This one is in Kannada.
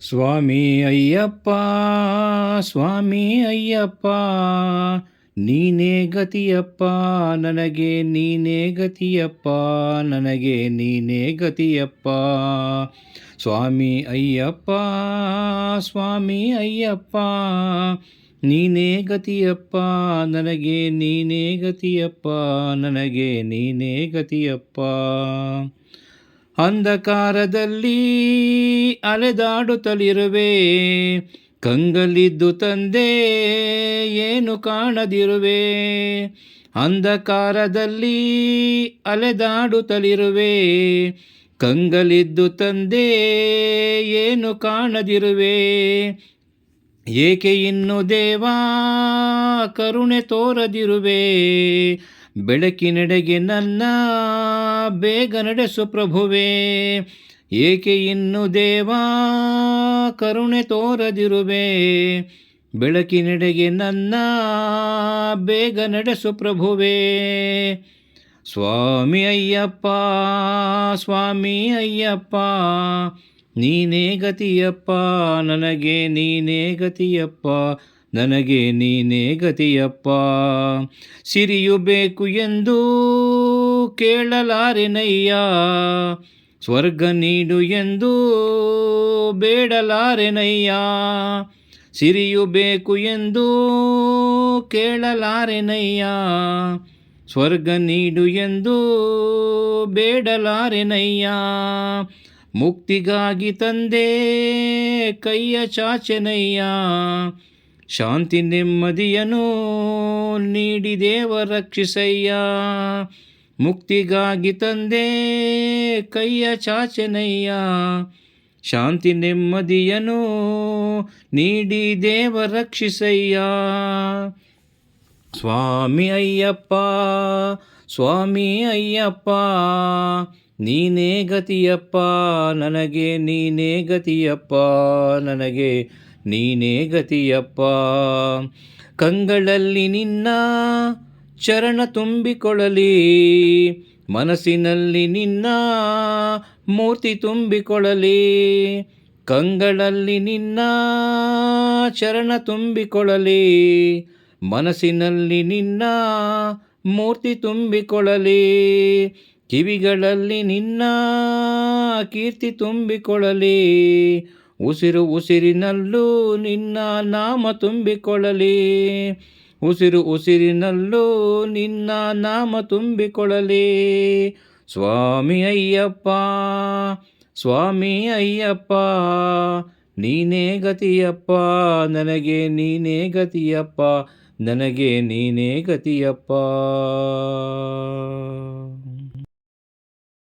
ಸ್ವಾಮಿ ಅಯ್ಯಪ್ಪ ಸ್ವಾಮಿ ಅಯ್ಯಪ್ಪ ನೀನೇ ಗತಿಯಪ್ಪ ನನಗೆ ನೀನೇ ಗತಿಯಪ್ಪ ನನಗೆ ನೀನೇ ಗತಿಯಪ್ಪ ಸ್ವಾಮಿ ಅಯ್ಯಪ್ಪ ಸ್ವಾಮಿ ಅಯ್ಯಪ್ಪ ನೀನೇ ಗತಿಯಪ್ಪ ನನಗೆ ನೀನೇ ಗತಿಯಪ್ಪ ನನಗೆ ನೀನೇ ಗತಿಯಪ್ಪ ಅಂಧಕಾರದಲ್ಲಿ ಅಲೆದಾಡುತ್ತಲಿರುವೆ ಕಂಗಲಿದ್ದು ತಂದೆ ಏನು ಕಾಣದಿರುವೆ ಅಂಧಕಾರದಲ್ಲಿ ಅಲೆದಾಡುತ್ತಲಿರುವೆ ಕಂಗಲಿದ್ದು ತಂದೆ ಏನು ಕಾಣದಿರುವೆ ಏಕೆ ಇನ್ನು ದೇವಾ ಕರುಣೆ ತೋರದಿರುವೆ ಬೆಳಕಿನೆಡೆಗೆ ನನ್ನ ಬೇಗ ನಡೆಸು ಪ್ರಭುವೇ ಏಕೆ ಇನ್ನು ದೇವಾ ಕರುಣೆ ತೋರದಿರುವೆ ಬೆಳಕಿನೆಡೆಗೆ ನನ್ನ ಬೇಗ ನಡೆಸು ಪ್ರಭುವೇ ಸ್ವಾಮಿ ಅಯ್ಯಪ್ಪ ಸ್ವಾಮಿ ಅಯ್ಯಪ್ಪ ನೀನೇ ಗತಿಯಪ್ಪ ನನಗೆ ನೀನೇ ಗತಿಯಪ್ಪ ನನಗೆ ನೀನೇ ಗತಿಯಪ್ಪ ಸಿರಿಯು ಬೇಕು ಎಂದು ಕೇಳಲಾರೆನಯ್ಯ ಸ್ವರ್ಗ ನೀಡು ಎಂದು ಬೇಡಲಾರೆನಯ್ಯ ಸಿರಿಯು ಬೇಕು ಎಂದು ಕೇಳಲಾರೆನಯ್ಯ ಸ್ವರ್ಗ ನೀಡು ಎಂದು ಬೇಡಲಾರೆನಯ್ಯ ಮುಕ್ತಿಗಾಗಿ ತಂದೆ ಕೈಯ ಚಾಚೆನಯ್ಯ ಶಾಂತಿ ನೆಮ್ಮದಿಯನ್ನು ನೀಡಿ ದೇವ ರಕ್ಷಿಸಯ್ಯ ಮುಕ್ತಿಗಾಗಿ ತಂದೆ ಕೈಯ ಚಾಚೆನಯ್ಯ ಶಾಂತಿ ನೆಮ್ಮದಿಯನ್ನು ನೀಡಿ ದೇವ ರಕ್ಷಿಸಯ್ಯ ಸ್ವಾಮಿ ಅಯ್ಯಪ್ಪ ಸ್ವಾಮಿ ಅಯ್ಯಪ್ಪ ನೀನೇ ಗತಿಯಪ್ಪ ನನಗೆ ನೀನೇ ಗತಿಯಪ್ಪ ನನಗೆ ನೀನೇ ಗತಿಯಪ್ಪ ಕಂಗಳಲ್ಲಿ ನಿನ್ನ ಚರಣ ತುಂಬಿಕೊಳ್ಳಲಿ ಮನಸ್ಸಿನಲ್ಲಿ ನಿನ್ನ ಮೂರ್ತಿ ತುಂಬಿಕೊಳ್ಳಲಿ ಕಂಗಳಲ್ಲಿ ನಿನ್ನ ಚರಣ ತುಂಬಿಕೊಳ್ಳಲಿ ಮನಸ್ಸಿನಲ್ಲಿ ನಿನ್ನ ಮೂರ್ತಿ ತುಂಬಿಕೊಳ್ಳಲಿ ಕಿವಿಗಳಲ್ಲಿ ನಿನ್ನ ಕೀರ್ತಿ ತುಂಬಿಕೊಳ್ಳಲಿ ಉಸಿರು ಉಸಿರಿನಲ್ಲೂ ನಿನ್ನ ನಾಮ ತುಂಬಿಕೊಳ್ಳಲಿ ಉಸಿರು ಉಸಿರಿನಲ್ಲೂ ನಿನ್ನ ನಾಮ ತುಂಬಿಕೊಳ್ಳಲಿ ಸ್ವಾಮಿ ಅಯ್ಯಪ್ಪ ಸ್ವಾಮಿ ಅಯ್ಯಪ್ಪ ನೀನೇ ಗತಿಯಪ್ಪ ನನಗೆ ನೀನೇ ಗತಿಯಪ್ಪ ನನಗೆ ನೀನೇ ಗತಿಯಪ್ಪ